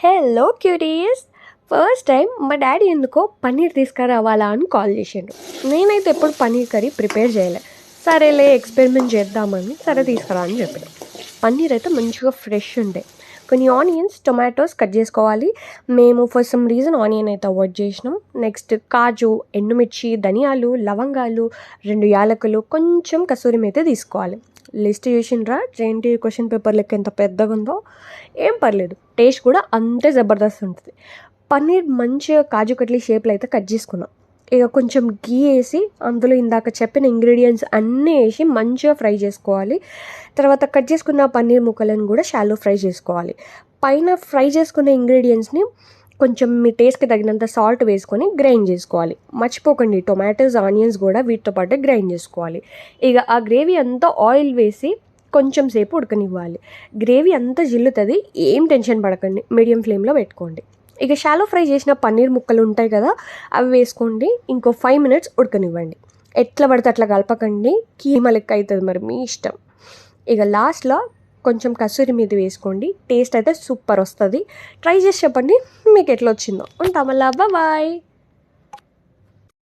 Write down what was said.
Hello cuties. First time మా daddy ఎందుకో పన్నీర్ తీసుకురావాలా అని కాల్ చేసిండు. నేనైతే ఎప్పుడు పన్నీర్ కర్రీ ప్రిపేర్ చేయలే. సరేలే ఎక్స్పెరిమెంట్ చేద్దామని సరే తీసుకురా అని చెప్పిన. పన్నీర్ అయితే మంచిగా ఫ్రెష్ ఉండే. కొన్ని ఆనియన్స్, టొమాటోస్ కట్ చేసుకోవాలి. మేము ఫర్ సమ్ రీజన్ ఆనియన్ అయితే అవాయిడ్ చేసినాం. నెక్స్ట్ కాజు, ఎండుమిర్చి, ధనియాలు, లవంగాలు, 2 యాలకులు, కొంచెం కసూరి మేతి తీసుకోవాలి. లిస్ట్ చేసిండ్రా? జేఎన్టీ క్వశ్చన్ పేపర్ లెక్క ఎంత పెద్దగా ఉందో. ఏం పర్లేదు, టేస్ట్ కూడా అంతే జబర్దస్త్ ఉంటుంది. పన్నీర్ మంచిగా కాజు కట్లీ షేప్లో అయితే కట్ చేసుకున్నాం. ఇక కొంచెం గీ వేసి అందులో ఇందాక చెప్పిన ఇంగ్రీడియంట్స్ అన్నీ వేసి మంచిగా ఫ్రై చేసుకోవాలి. తర్వాత కట్ చేసుకున్న పన్నీర్ ముక్కలను కూడా షాలో ఫ్రై చేసుకోవాలి. పైన ఫ్రై చేసుకున్న ఇంగ్రీడియంట్స్ని కొంచెం మీ టేస్ట్కి తగినంత సాల్ట్ వేసుకొని గ్రైండ్ చేసుకోవాలి. మర్చిపోకండి, టొమాటోస్, ఆనియన్స్ కూడా వీటితో పాటు గ్రైండ్ చేసుకోవాలి. ఇక ఆ గ్రేవీ అంతా ఆయిల్ వేసి కొంచెం సేపు ఉడకనివ్వాలి. గ్రేవీ అంతా జిల్లుతుంది, ఏం టెన్షన్ పడకండి, మీడియం ఫ్లేమ్లో పెట్టుకోండి. ఇక షాలో ఫ్రై చేసిన పన్నీర్ ముక్కలు ఉంటాయి కదా, అవి వేసుకోండి. ఇంకో 5 మినిట్స్ ఉడకనివ్వండి. ఎట్లా పడితే అట్లా కలపకండి, కీమా లెక్క అవుతుంది, మరి మీ ఇష్టం. ఇక లాస్ట్లో కొంచెం కసూరి మీద వేసుకోండి. టేస్ట్ అయితే సూపర్ వస్తుంది. ట్రై చేసి చెప్పండి మీకు ఎట్లా వచ్చిందో. ఉంటాం మళ్ళీ. బాయ్.